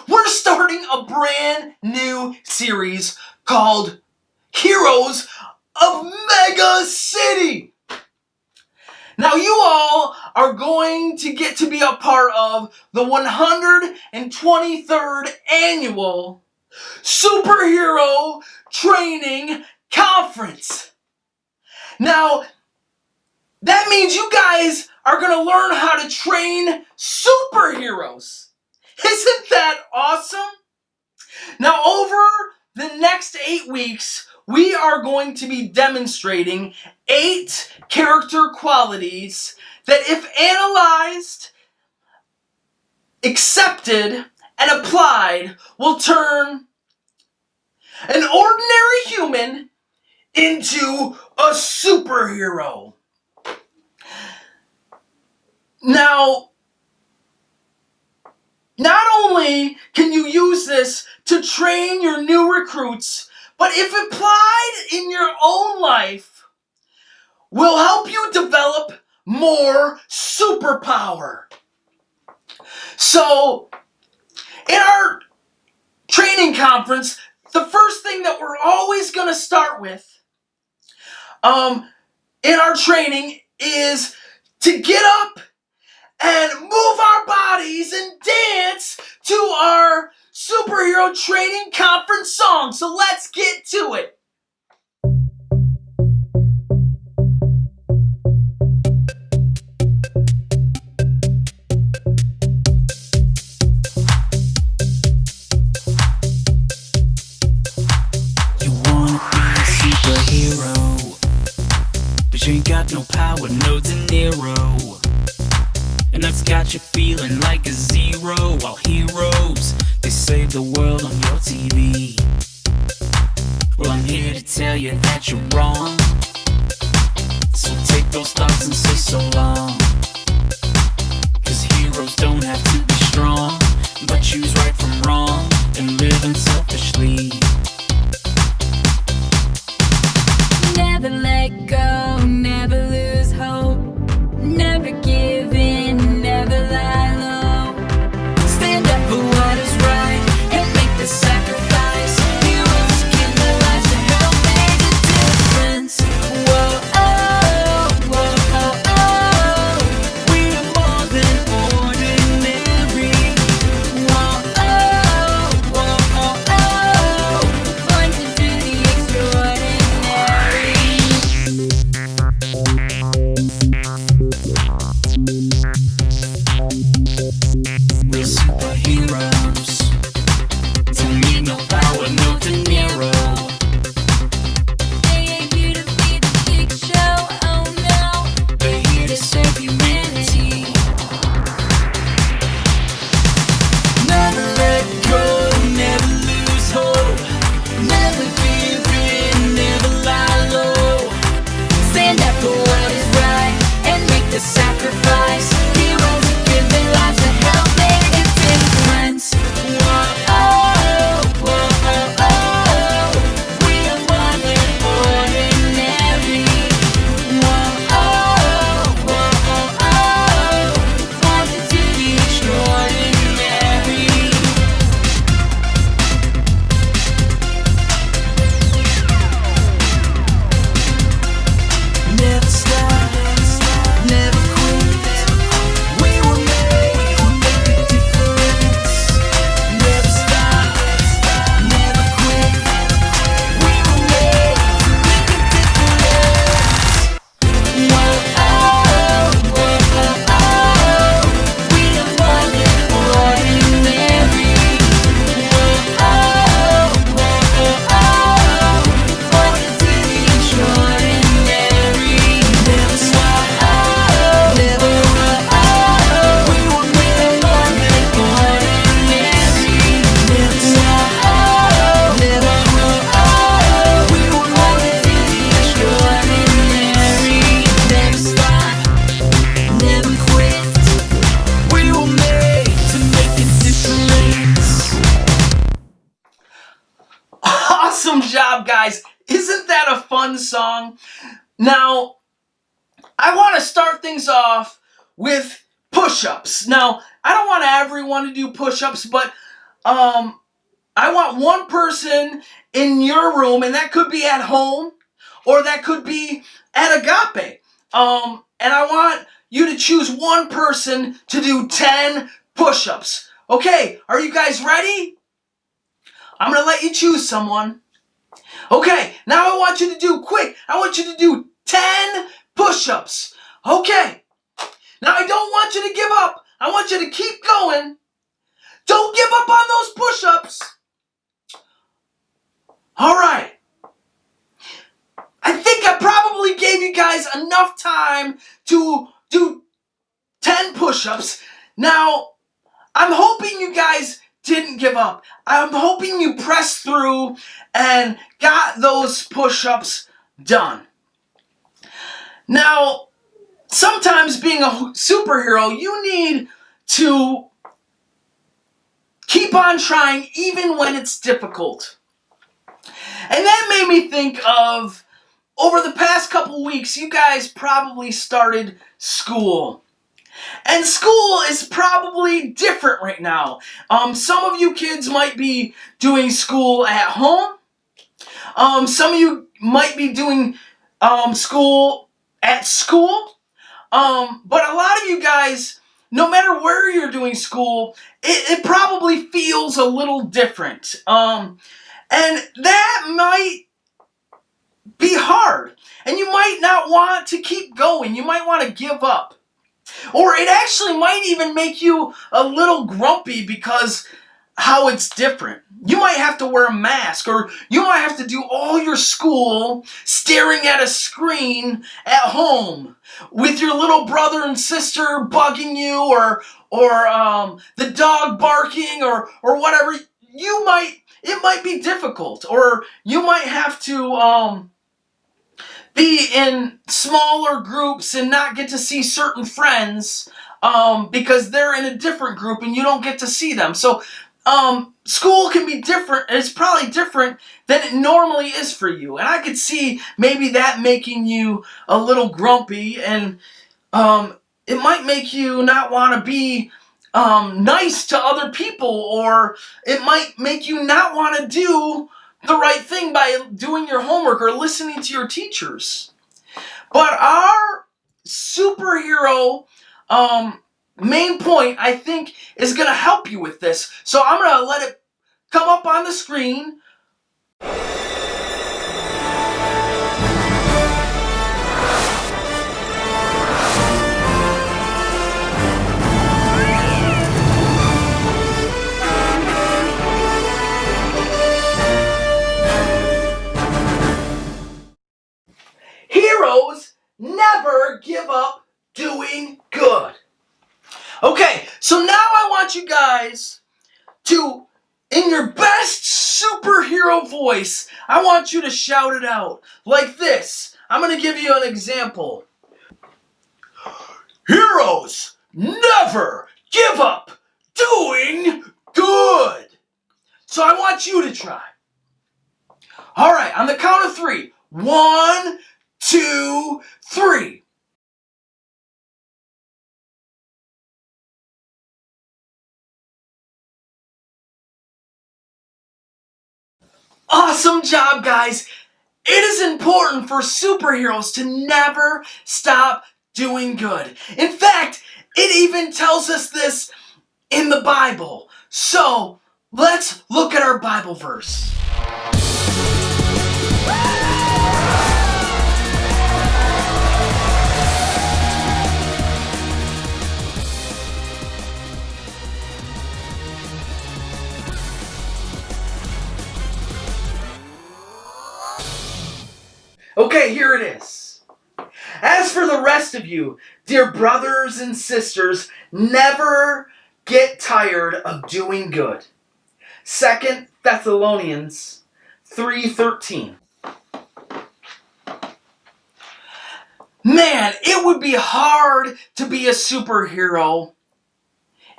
We're starting a brand new series called Heroes of Mega City. Now you all are going to get to be a part of the 123rd annual Superhero Training Conference. Now, that means you guys are going to learn how to train superheroes. Isn't that awesome? Now, over the next 8 weeks, we are going to be demonstrating 8 character qualities that, if analyzed, accepted, and applied, will turn an ordinary human into a superhero. Now, not only can you use this to train your new recruits, but if applied in your own life, will help you develop more superpower. So, in our training conference, the first thing that we're always going to start with in our training is to get up and move our bodies and dance to our superhero training conference song. So let's get to it. You wanna be a superhero, but you ain't got no power, no De Niro. And that's got you feeling like a zero. While heroes, they save the world on your TV. Well, I'm here to tell you that you're wrong. So take those thoughts and say so long. 'Cause heroes don't have to be strong, but choose right from wrong and live unselfishly. Never let go, never lose hope, never give in, never lie low. Stand up for what is right and make the sacrifice. Heroes give their lives to help make a difference. Whoa, oh, whoa, oh, oh. We are more than ordinary. Whoa, oh, whoa, oh, oh. Born to do the extraordinary. We're superheroes. Don't need no power, no De Niro. They ain't here to be the big show, oh no. They're here to save humanity. Never let go, never lose hope, never give in, never lie low. Stand up for what is right and make the sacrifice. Heroes give their lives to help make a difference. Whoa, oh, whoa, oh, oh. We are more than ordinary. Whoa, oh, whoa, oh, oh. Born to do the extraordinary. Never stop, never quit. We were made to make a difference. Never stop, never quit. We were made to make a difference. Whoa, oh, whoa, oh, oh. We are more than ordinary. Whoa, oh, whoa, oh, oh. Born to do the extraordinary. Never stop, Oh, never quit. oh, We were made more than ordinary. never stop, Oh, never quit. oh, We were born to made do the extraordinary. never stop, never quit. We were made to make a difference. Awesome job, guys. Isn't that a fun song? Now, I want to start things off with push-ups. Now, I don't want everyone to do push-ups, but I want one person in your room, and that could be at home, or that could be at Agape. And I want you to choose one person to do 10 push-ups. Okay, are you guys ready? I'm going to let you choose someone. Okay, now I want you to do quick. I want you to do 10 push-ups. Okay. Now I don't want you to give up. I want you to keep going. Don't give up on those push-ups. All right. I think I probably gave you guys enough time to do 10 push-ups. Now, I'm hoping you guys didn't give up. I'm hoping you pressed through and got those push-ups done. Now, sometimes being a superhero, you need to keep on trying even when it's difficult. And that made me think of, over the past couple weeks, you guys probably started school. And school is probably different right now. Some of you kids might be doing school at home. Some of you might be doing school at school. But a lot of you guys, no matter where you're doing school, it probably feels a little different. And that might be hard. And you might not want to keep going. You might want to give up. Or it actually might even make you a little grumpy because how it's different. You might have to wear a mask, or you might have to do all your school staring at a screen at home with your little brother and sister bugging you, or the dog barking, or whatever. It might be difficult, or you might have to be in smaller groups and not get to see certain friends because they're in a different group and you don't get to see them. So school can be different. It's probably different than it normally is for you. And I could see maybe that making you a little grumpy, and it might make you not want to be nice to other people, or it might make you not want to do the right thing by doing your homework or listening to your teachers. But our superhero main point, I think, is going to help you with this. So I'm going to let it come up on the screen. Heroes never give up doing good. Okay, so now I want you guys to, in your best superhero voice, I want you to shout it out like this. I'm going to give you an example. Heroes never give up doing good. So I want you to try. All right, on the count of 3. 1, 2, 3. Awesome job, guys. It is important for superheroes to never stop doing good. In fact, it even tells us this in the Bible. So, let's look at our Bible verse. Okay, here it is. As for the rest of you, dear brothers and sisters, never get tired of doing good. 2 Thessalonians 3:13. Man, it would be hard to be a superhero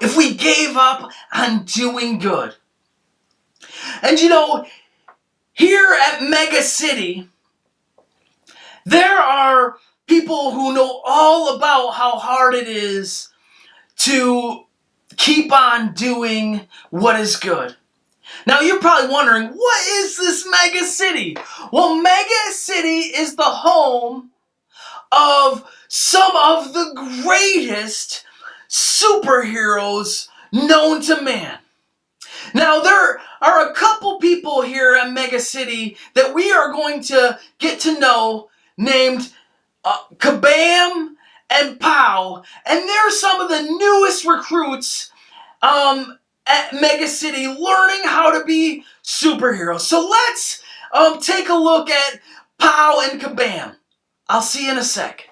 if we gave up on doing good. And you know, here at Mega City, there are people who know all about how hard it is to keep on doing what is good. Now you're probably wondering, what is this mega city? Well, Mega City is the home of some of the greatest superheroes known to man. Now, there are a couple people here at Mega City that we are going to get to know named Kabam and Pow, and they're some of the newest recruits at Mega City learning how to be superheroes. So let's take a look at Pow and Kabam. I'll see you in a sec.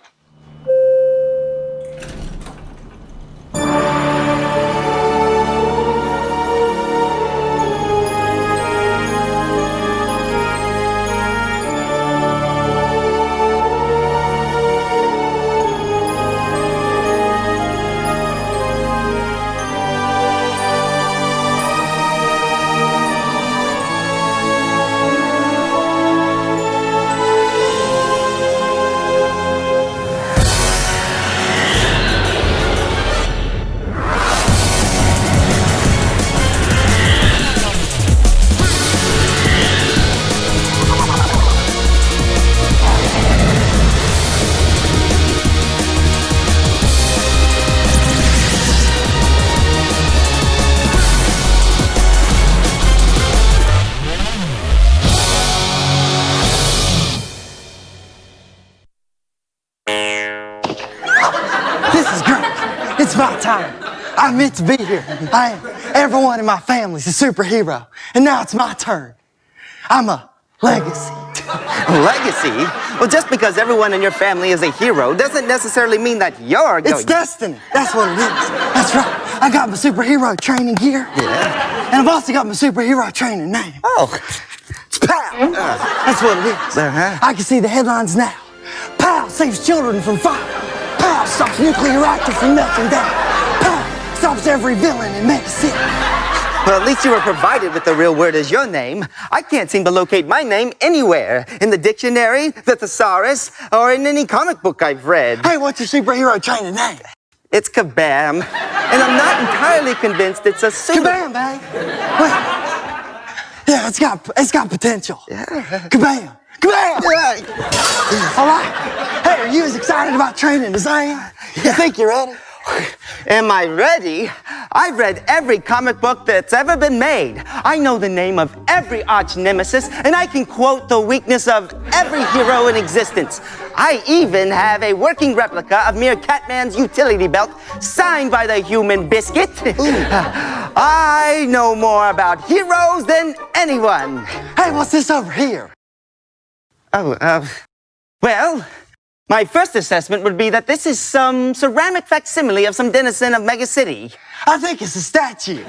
This is great. It's my time. I'm meant to be here. Everyone in my family's a superhero. And now it's my turn. I'm a legacy. Legacy? Well, just because everyone in your family is a hero doesn't necessarily mean that you're going... It's destiny. That's what it is. That's right. I got my superhero training gear. Yeah? And I've also got my superhero training name. Oh. It's Pow. That's what it is. Uh-huh. I can see the headlines now. Pow saves children from fire. Pow stops nuclear reactor from melting down. Pow stops every villain in Mega City. Well, at least you were provided with the real word as your name. I can't seem to locate my name anywhere. In the dictionary, the thesaurus, or in any comic book I've read. Hey, what's your superhero training name? It's Kabam. And I'm not entirely convinced it's a super... Kabam, babe. Wait. Yeah, it's got potential. Yeah. Kabam. Kabam! Yeah. All right. Hey, are you as excited about training as I am? You think you're ready? Am I ready? I've read every comic book that's ever been made. I know the name of every arch nemesis, and I can quote the weakness of every hero in existence. I even have a working replica of Mere Catman's utility belt, signed by the human biscuit. I know more about heroes than anyone. Hey, what's this over here? Well, my first assessment would be that this is some ceramic facsimile of some denizen of Mega City. I think it's a statue.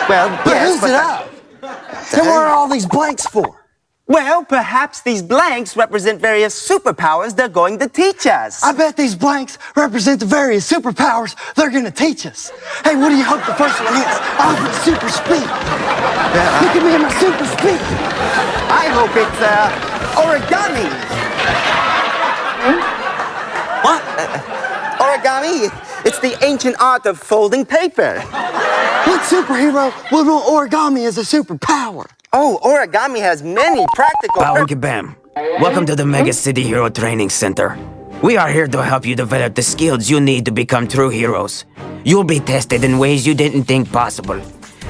Well, But yes, who's it of? And what are all these blanks for? Well, perhaps these blanks represent various superpowers they're going to teach us. I bet these blanks represent the various superpowers they're gonna teach us. Hey, what do you hope the first one is? I'll get super speed. Look at me in my super speed. I hope it's, origami. What? Origami? It's the ancient art of folding paper. What superhero would want origami as a superpower? Oh, origami has many practical... Pow and Kabam. Welcome to the Mega City Hero Training Center. We are here to help you develop the skills you need to become true heroes. You'll be tested in ways you didn't think possible.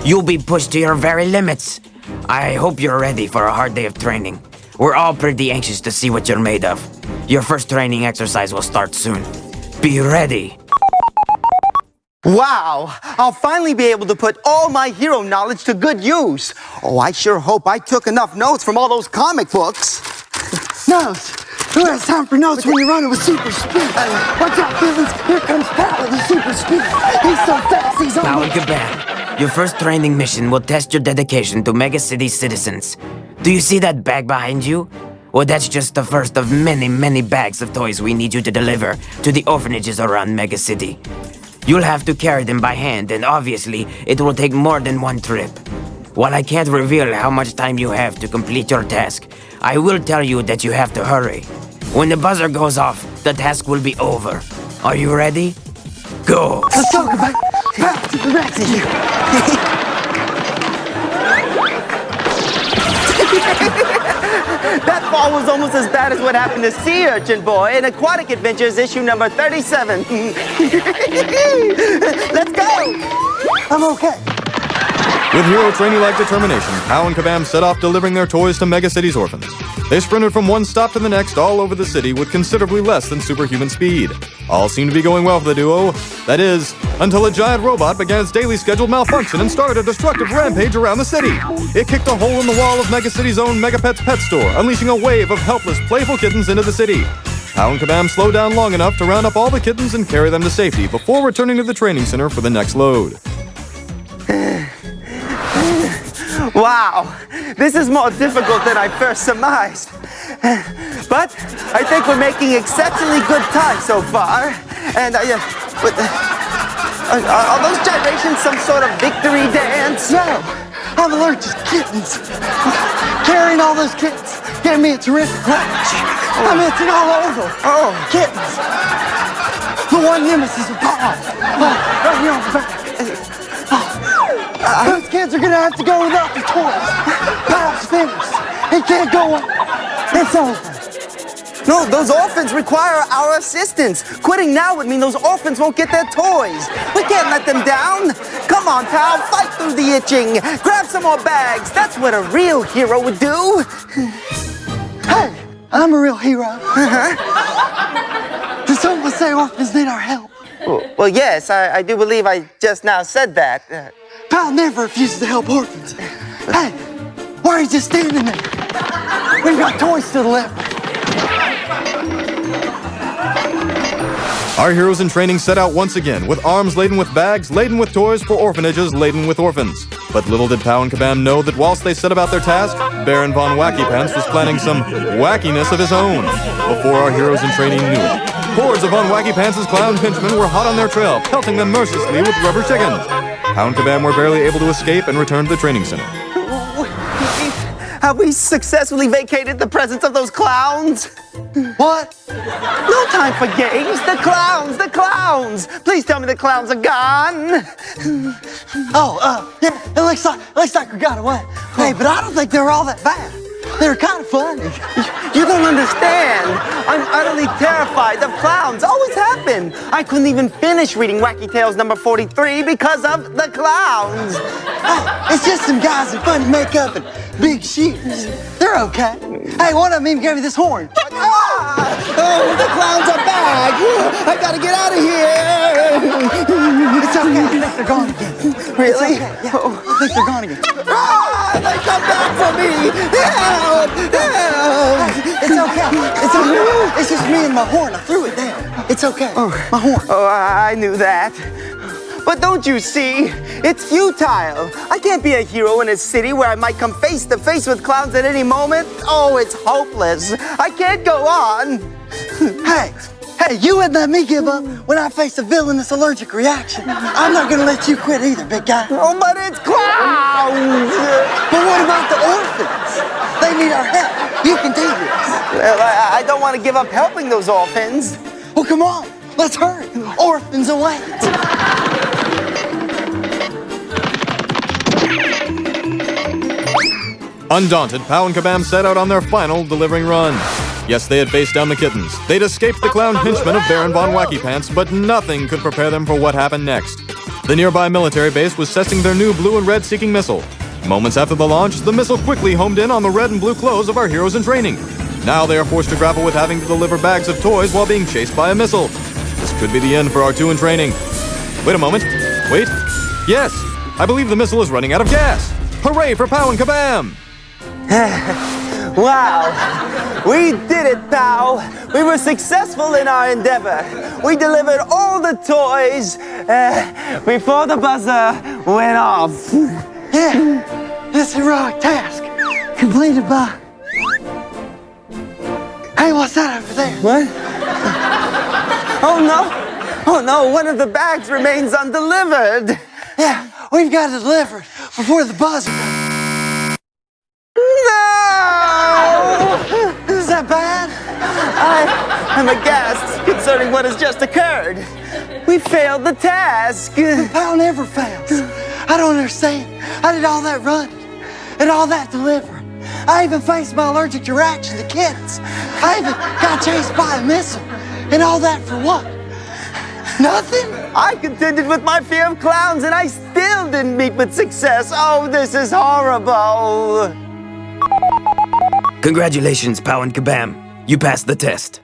You'll be pushed to your very limits. I hope you're ready for a hard day of training. We're all pretty anxious to see what you're made of. Your first training exercise will start soon. Be ready. Wow! I'll finally be able to put all my hero knowledge to good use. Oh, I sure hope I took enough notes from all those comic books. Notes? Who has time for notes when you're running with super speed? Watch out, villains! Here comes Pow with the super speed. He's so fast, he's Pow on and Kabam. Your first training mission will test your dedication to Mega City citizens. Do you see that bag behind you? Well, that's just the first of many, many bags of toys we need you to deliver to the orphanages around Mega City. You'll have to carry them by hand, and obviously, it will take more than one trip. While I can't reveal how much time you have to complete your task, I will tell you that you have to hurry. When the buzzer goes off, the task will be over. Are you ready? Go! Let's go, Agape! Bounce to the rest of you. That fall was almost as bad as what happened to Sea Urchin Boy in Aquatic Adventures issue number 37. Let's go! I'm okay. With hero trainee-like determination, Pow and Kabam set off delivering their toys to Mega City's orphans. They sprinted from one stop to the next all over the city with considerably less than superhuman speed. All seemed to be going well for the duo. That is, until a giant robot began its daily scheduled malfunction and started a destructive rampage around the city. It kicked a hole in the wall of Mega City's own Mega Pets pet store, unleashing a wave of helpless, playful kittens into the city. Pow and Kabam slowed down long enough to round up all the kittens and carry them to safety before returning to the training center for the next load. Wow, this is more difficult than I first surmised. But I think we're making exceptionally good time so far. And are those gyrations some sort of victory dance? No, I'm allergic to kittens. Carrying all those kittens gave me a terrific rash. I'm itching all over. Oh. Kittens. The one nemesis of Paul. Right here on the back. Those kids are gonna have to go without the toys. Paul's finished. He can't go on. It's over. No, those orphans require our assistance. Quitting now would mean those orphans won't get their toys. We can't let them down. Come on, pal, fight through the itching. Grab some more bags. That's what a real hero would do. Hey, I'm a real hero. Did someone say orphans need our help? Well, yes, I do believe I just now said that. Pal never refuses to help orphans. Hey, why are you just standing there? We've got toys to deliver. Our heroes in training set out once again, with arms laden with bags, laden with toys for orphanages laden with orphans. But little did Pow and Kabam know that whilst they set about their task, Baron Von Wacky Pants was planning some wackiness of his own. Before our heroes in training knew it, hordes of Von Wacky Pants' clown henchmen were hot on their trail, pelting them mercilessly with rubber chickens. Pow and Kabam were barely able to escape and return to the training center. Have we successfully vacated the presence of those clowns? What? No time for games. The clowns, the clowns. Please tell me the clowns are gone. Yeah, it looks like we got away. Hey, but I don't think they were all that bad. They were kind of funny. You don't understand. I'm utterly terrified. The clowns always happen. I couldn't even finish reading Wacky Tales number 43 because of the clowns. Hey, it's just some guys in funny makeup and big shoes. They're okay. Hey, one of them even gave me this horn. Oh, the clowns are back. I gotta get out of here. It's okay. I think they're gone again. Really? It's okay. Yeah, I think they're gone again. They come back for me. Help! Help! It's okay. It's okay. It's just me and my horn. I threw it down. It's okay. My horn. Oh, I knew that. But don't you see? It's futile. I can't be a hero in a city where I might come face to face with clowns at any moment. Oh, it's hopeless. I can't go on. Hey, you wouldn't let me give up when I face a villainous allergic reaction. I'm not gonna let you quit either, big guy. Oh, but it's clowns. But what about the orphans? They need our help. You can do this. Well, I don't want to give up helping those orphans. Well, come on. Let's hurry. Orphans await. Undaunted, Pow and Kabam set out on their final delivering run. Yes, they had faced down the kittens. They'd escaped the clown henchmen of Baron Von Wacky Pants, but nothing could prepare them for what happened next. The nearby military base was testing their new blue and red seeking missile. Moments after the launch, the missile quickly homed in on the red and blue clothes of our heroes in training. Now they are forced to grapple with having to deliver bags of toys while being chased by a missile. This could be the end for our two in training. Wait a moment. Wait. Yes, I believe the missile is running out of gas. Hooray for Pow and Kabam! Wow, we did it, pal. We were successful in our endeavor. We delivered all the toys before the buzzer went off. Yeah, this heroic task completed by... Hey, what's that over there? What? Oh no, one of the bags remains undelivered. Yeah, we've got to deliver it before the buzzer goes. No! Is that bad? I'm aghast concerning what has just occurred. We failed the task. Pal never fails. I don't understand. I did all that running and all that delivering. I even faced my allergic reaction to kittens. I even got chased by a missile. And all that for what? Nothing? I contended with my fear of clowns and I still didn't meet with success. Oh, this is horrible. Congratulations, Pow and Kabam. You passed the test.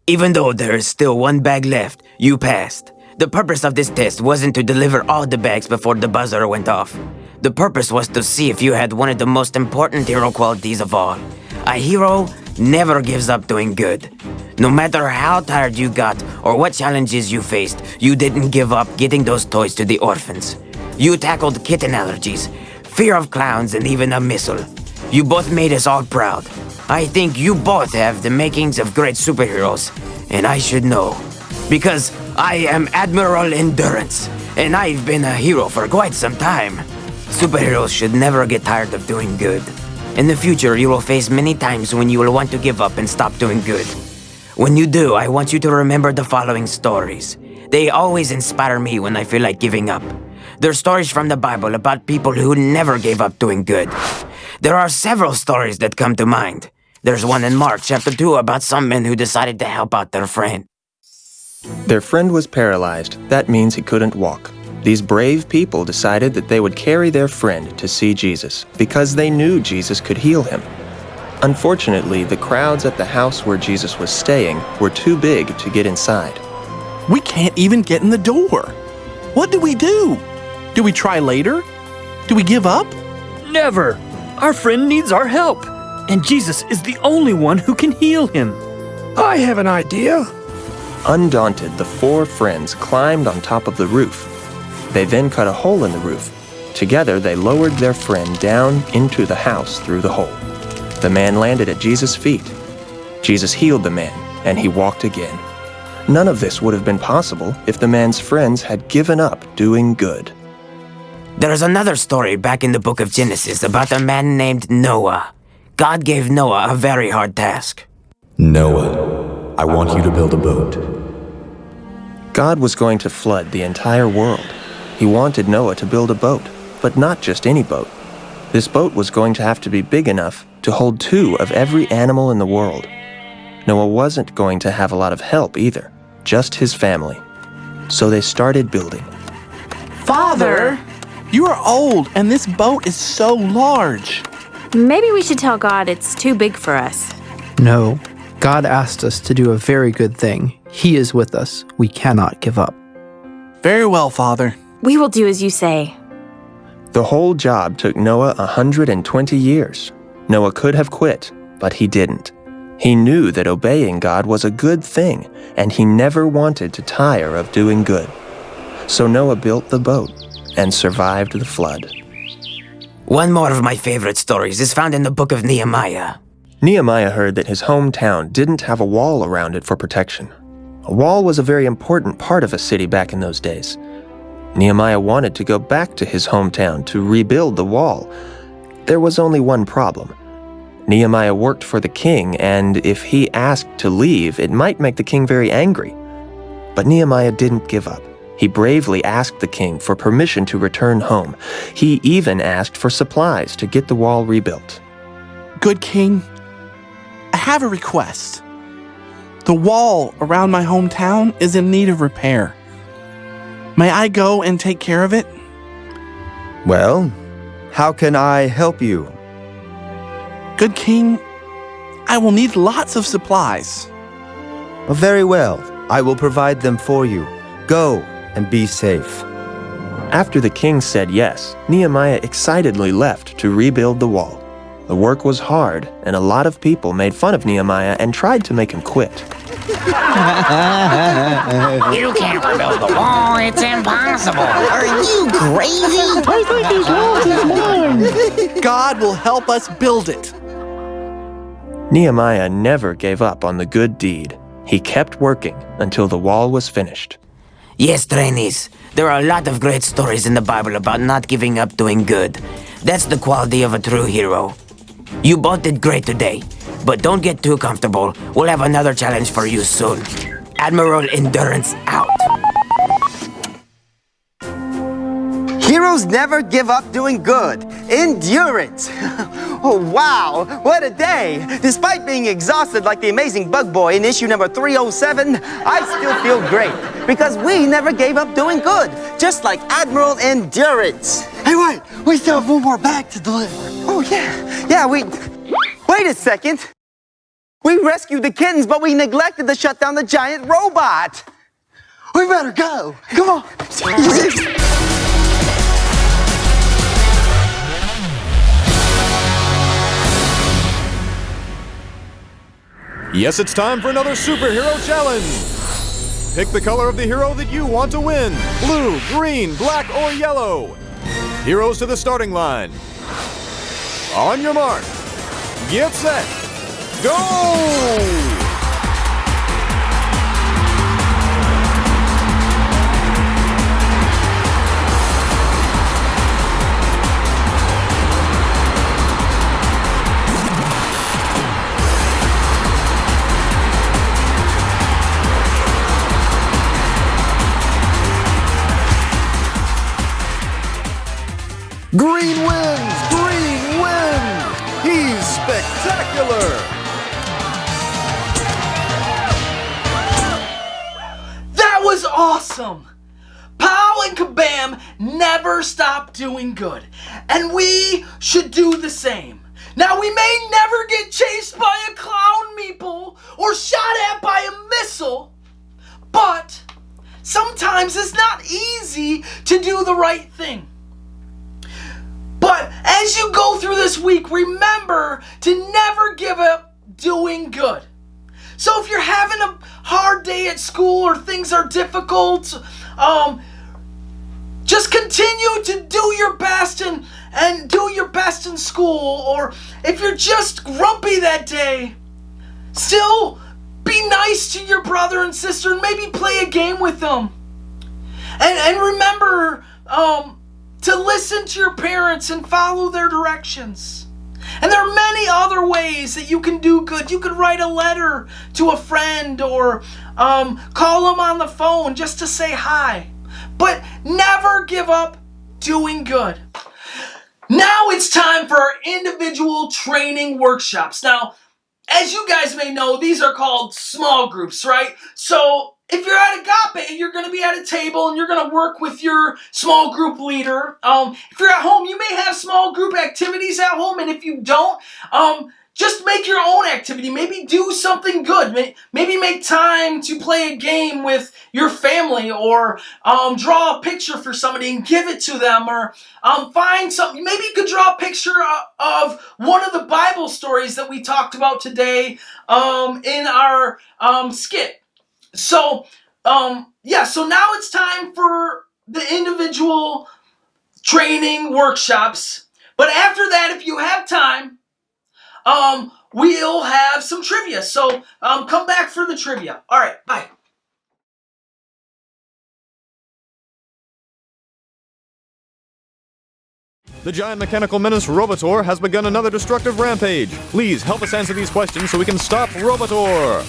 Even though there is still one bag left, you passed. The purpose of this test wasn't to deliver all the bags before the buzzer went off. The purpose was to see if you had one of the most important hero qualities of all. A hero never gives up doing good. No matter how tired you got or what challenges you faced, you didn't give up getting those toys to the orphans. You tackled kitten allergies, fear of clowns, and even a missile. You both made us all proud. I think you both have the makings of great superheroes, and I should know. Because I am Admiral Endurance, and I've been a hero for quite some time. Superheroes should never get tired of doing good. In the future, you will face many times when you will want to give up and stop doing good. When you do, I want you to remember the following stories. They always inspire me when I feel like giving up. They're stories from the Bible about people who never gave up doing good. There are several stories that come to mind. There's one in Mark chapter 2 about some men who decided to help out their friend. Their friend was paralyzed. That means he couldn't walk. These brave people decided that they would carry their friend to see Jesus because they knew Jesus could heal him. Unfortunately, the crowds at the house where Jesus was staying were too big to get inside. We can't even get in the door. What do we do? Do we try later? Do we give up? Never! Our friend needs our help, and Jesus is the only one who can heal him. I have an idea. Undaunted, the four friends climbed on top of the roof. They then cut a hole in the roof. Together, they lowered their friend down into the house through the hole. The man landed at Jesus' feet. Jesus healed the man, and he walked again. None of this would have been possible if the man's friends had given up doing good. There is another story back in the book of Genesis about a man named Noah. God gave Noah a very hard task. Noah, I want you to build a boat. God was going to flood the entire world. He wanted Noah to build a boat, but not just any boat. This boat was going to have to be big enough to hold 2 of every animal in the world. Noah wasn't going to have a lot of help either, just his family. So they started building. Father, you are old and this boat is so large. Maybe we should tell God it's too big for us. No, God asked us to do a very good thing. He is with us. We cannot give up. Very well, Father. We will do as you say. The whole job took Noah 120 years. Noah could have quit, but he didn't. He knew that obeying God was a good thing, and he never wanted to tire of doing good. So Noah built the boat and survived the flood. One more of my favorite stories is found in the book of Nehemiah. Nehemiah heard that his hometown didn't have a wall around it for protection. A wall was a very important part of a city back in those days. Nehemiah wanted to go back to his hometown to rebuild the wall. There was only one problem. Nehemiah worked for the king, and if he asked to leave, it might make the king very angry. But Nehemiah didn't give up. He bravely asked the king for permission to return home. He even asked for supplies to get the wall rebuilt. Good king, I have a request. The wall around my hometown is in need of repair. May I go and take care of it? Well, how can I help you? Good king, I will need lots of supplies. Very well, I will provide them for you. Go and be safe. After the king said yes, Nehemiah excitedly left to rebuild the wall. The work was hard, and a lot of people made fun of Nehemiah and tried to make him quit. You can't rebuild the wall, it's impossible. Are you crazy? I think he's lost his mind. God will help us build it. Nehemiah never gave up on the good deed. He kept working until the wall was finished. Yes, trainees, there are a lot of great stories in the Bible about not giving up doing good. That's the quality of a true hero. You both did great today, but don't get too comfortable. We'll have another challenge for you soon. Admiral Endurance out. Heroes never give up doing good. Endurance. Oh, wow, what a day. Despite being exhausted like the amazing Bug Boy in issue number 307, I still feel great because we never gave up doing good, just like Admiral Endurance. Hey, wait, we still have one more bag to deliver. Oh, yeah. Yeah, wait a second. We rescued the kittens, but we neglected to shut down the giant robot. We better go. Come on. Yes, it's time for another superhero challenge. Pick the color of the hero that you want to win. Blue, green, black, or yellow. Heroes to the starting line. On your mark. Get set. Go! Green wins! Green wins! He's spectacular! That was awesome! Pow and Kabam never stop doing good, and we should do the same. Now, we may never get chased by a clown meeple or shot at by a missile, but sometimes it's not easy to do the right thing. But as you go through this week, remember to never give up doing good. So if you're having a hard day at school or things are difficult, just continue to do your best and do your best in school. Or if you're just grumpy that day, still be nice to your brother and sister and maybe play a game with them. And remember, to listen to your parents and follow their directions. And there are many other ways that you can do good. You could write a letter to a friend or call them on the phone just to say hi. But never give up doing good. Now it's time for our individual training workshops. Now, as you guys may know, these are called small groups, right? So if you're at Agape, you're going to be at a table and you're going to work with your small group leader. If you're at home, you may have small group activities at home, and if you don't, just make your own activity. Maybe do something good. Maybe make time to play a game with your family, or draw a picture for somebody and give it to them, or find something. Maybe you could draw a picture of one of the Bible stories that we talked about today in our skit. So, so now it's time for the individual training workshops. But after that, if you have time, we'll have some trivia. So, come back for the trivia. All right, bye. The giant mechanical menace Robotor has begun another destructive rampage. Please help us answer these questions so we can stop Robotor.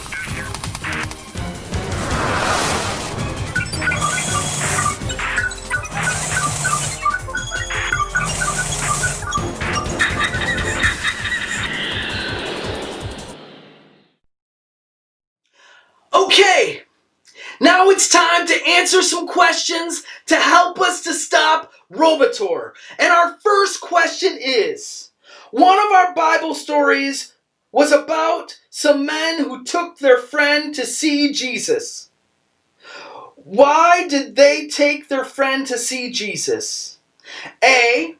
Okay, now it's time to answer some questions to help us to stop Robotor. And our first question is, one of our Bible stories was about some men who took their friend to see Jesus. Why did they take their friend to see Jesus? A,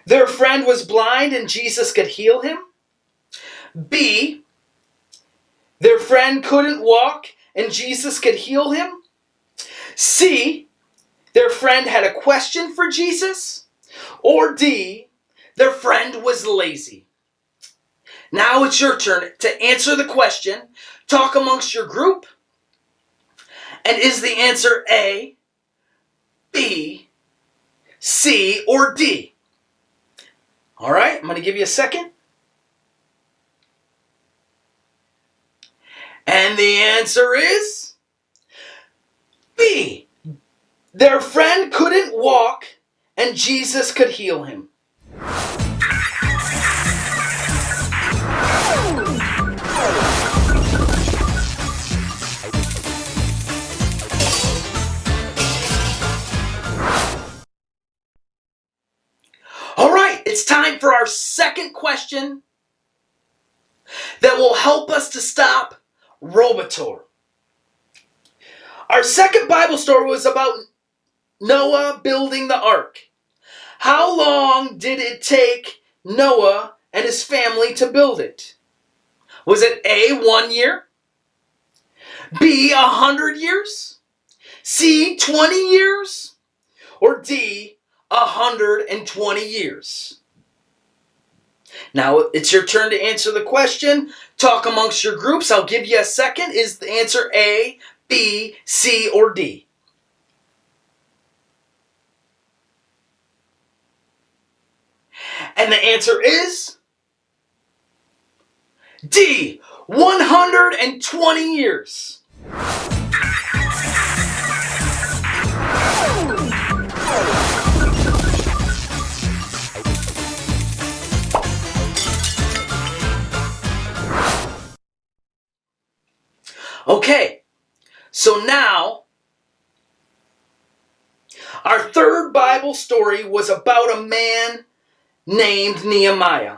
their friend was blind and Jesus could heal him. B, their friend couldn't walk and Jesus could heal him. C, their friend had a question for Jesus. Or D, their friend was lazy. Now it's your turn to answer the question. Talk amongst your group. And is the answer A, B, C, or D? All right, I'm going to give you a second. And the answer is B. Their friend couldn't walk and Jesus could heal him. All right, it's time for our second question that will help us to stop Robotor. Our second Bible story was about Noah building the ark. How long did it take Noah and his family to build it? Was it A, 1 year? B, 100 years? C, 20 years? Or D, 120 years? Now it's your turn to answer the question. Talk amongst your groups. I'll give you a second. Is the answer A, B, C, or D? And the answer is D, 120 years. Okay, so now our third Bible story was about a man named Nehemiah.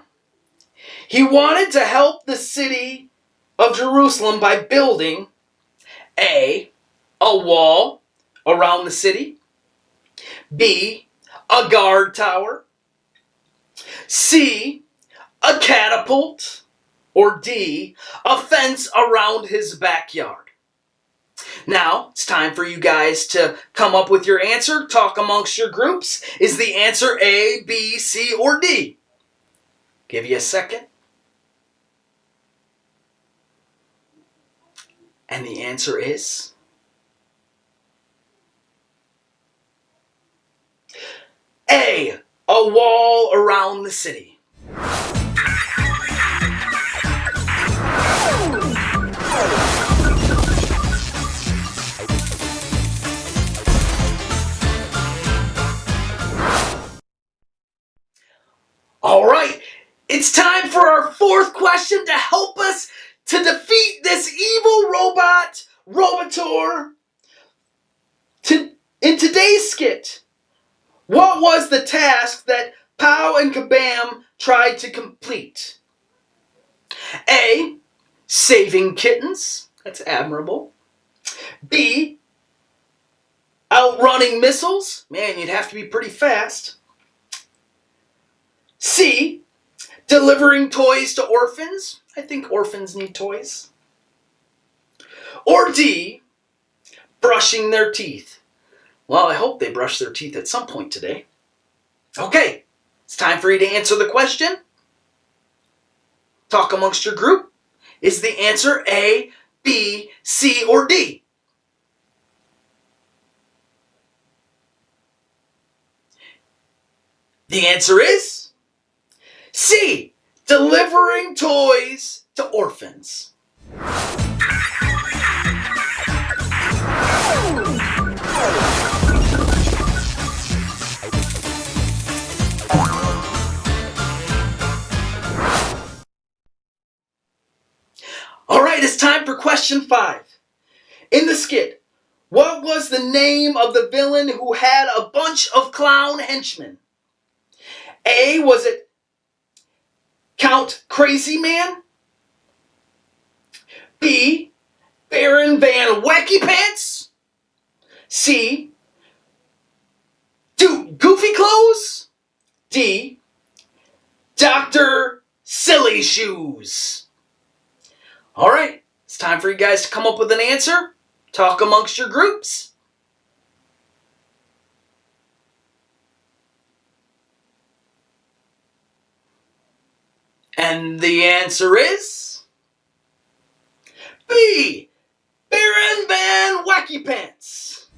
He wanted to help the city of Jerusalem by building A, wall around the city, B, a guard tower, C, a catapult, or D, a fence around his backyard. Now, it's time for you guys to come up with your answer. Talk amongst your groups. Is the answer A, B, C, or D? Give you a second. And the answer is A, a wall around the city. All right, it's time for our fourth question to help us to defeat this evil robot, Robotor. In today's skit, what was the task that Pow and Kabam tried to complete? A, saving kittens. That's admirable. B, outrunning missiles. Man, you'd have to be pretty fast. C, delivering toys to orphans. I think orphans need toys. Or D, brushing their teeth. Well, I hope they brush their teeth at some point today. Okay, it's time for you to answer the question. Talk amongst your group. Is the answer A, B, C, or D? The answer is C, delivering toys to orphans. All right, it's time for question 5. In the skit, what was the name of the villain who had a bunch of clown henchmen? A, was it Count Crazy Man? B, Baron Van Wacky Pants? C, Goofy Clothes? D, Dr. Silly Shoes? All right, it's time for you guys to come up with an answer. Talk amongst your groups. And the answer is B, Baron Van Wacky Pants.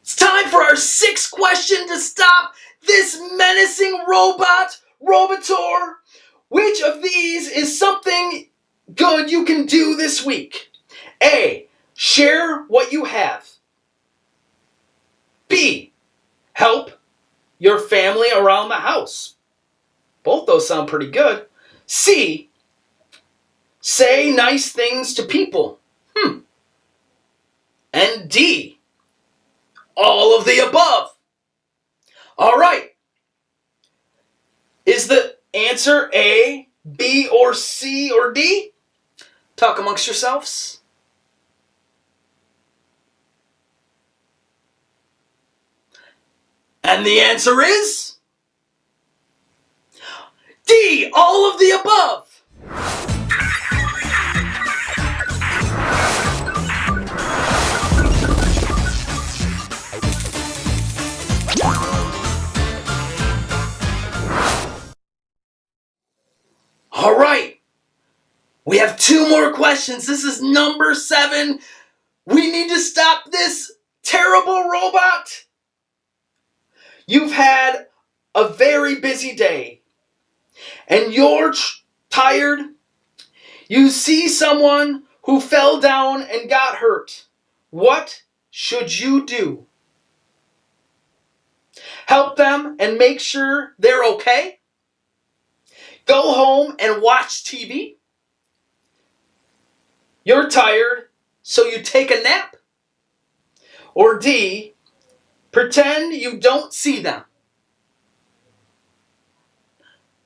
It's time for our 6th sixth question to stop this menacing Robotor. Which of these is something good you can do this week? A. Share what you have. B. Help your family around the house. Both those sound pretty good. C. Say nice things to people. And D. All of the above. All right. Is the answer A, B, or C, or D? Talk amongst yourselves. And the answer is D, all of the above. All right. We have 2 more questions. This is number 7. We need to stop this terrible robot. You've had a very busy day and you're tired. You see someone who fell down and got hurt. What should you do? Help them and make sure they're okay? Go home and watch TV? You're tired, so you take a nap? Or D, pretend you don't see them?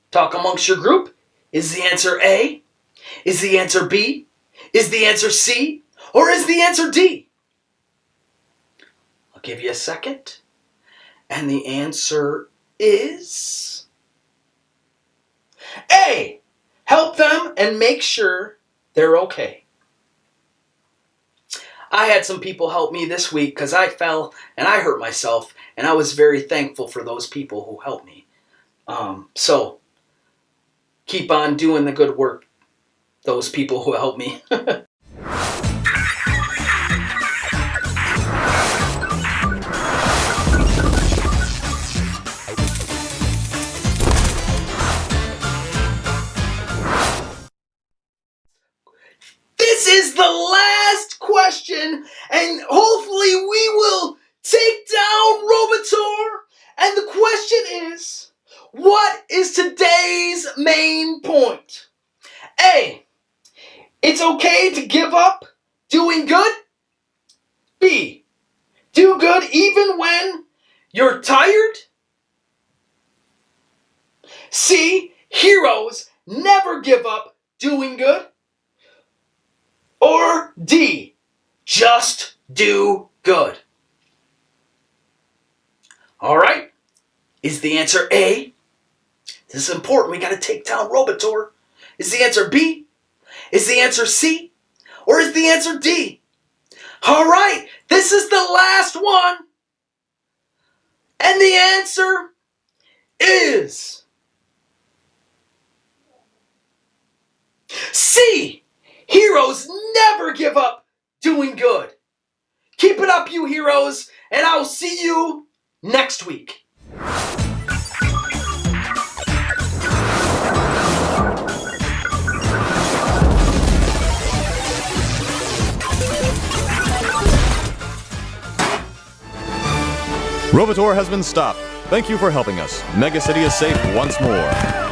Talk amongst your group. Is the answer A? Is the answer B? Is the answer C? Or is the answer D? I'll give you a second. And the answer is A. Help them and make sure they're okay. I had some people help me this week because I fell and I hurt myself, and I was very thankful for those people who helped me. So keep on doing the good work, those people who helped me. This is the last question, and hopefully we will take down Robotor. And the question is, what is today's main point? A. It's okay to give up doing good. B. Do good even when you're tired. C. Heroes never give up doing good. Or D, just do good. All right. Is the answer A? This is important. We got to take down Robotor. Is the answer B? Is the answer C? Or is the answer D? All right. This is the last one. And the answer is C. Heroes never give up doing good. Keep it up, you heroes, and I'll see you next week. Robotor has been stopped. Thank you for helping us. Mega City is safe once more.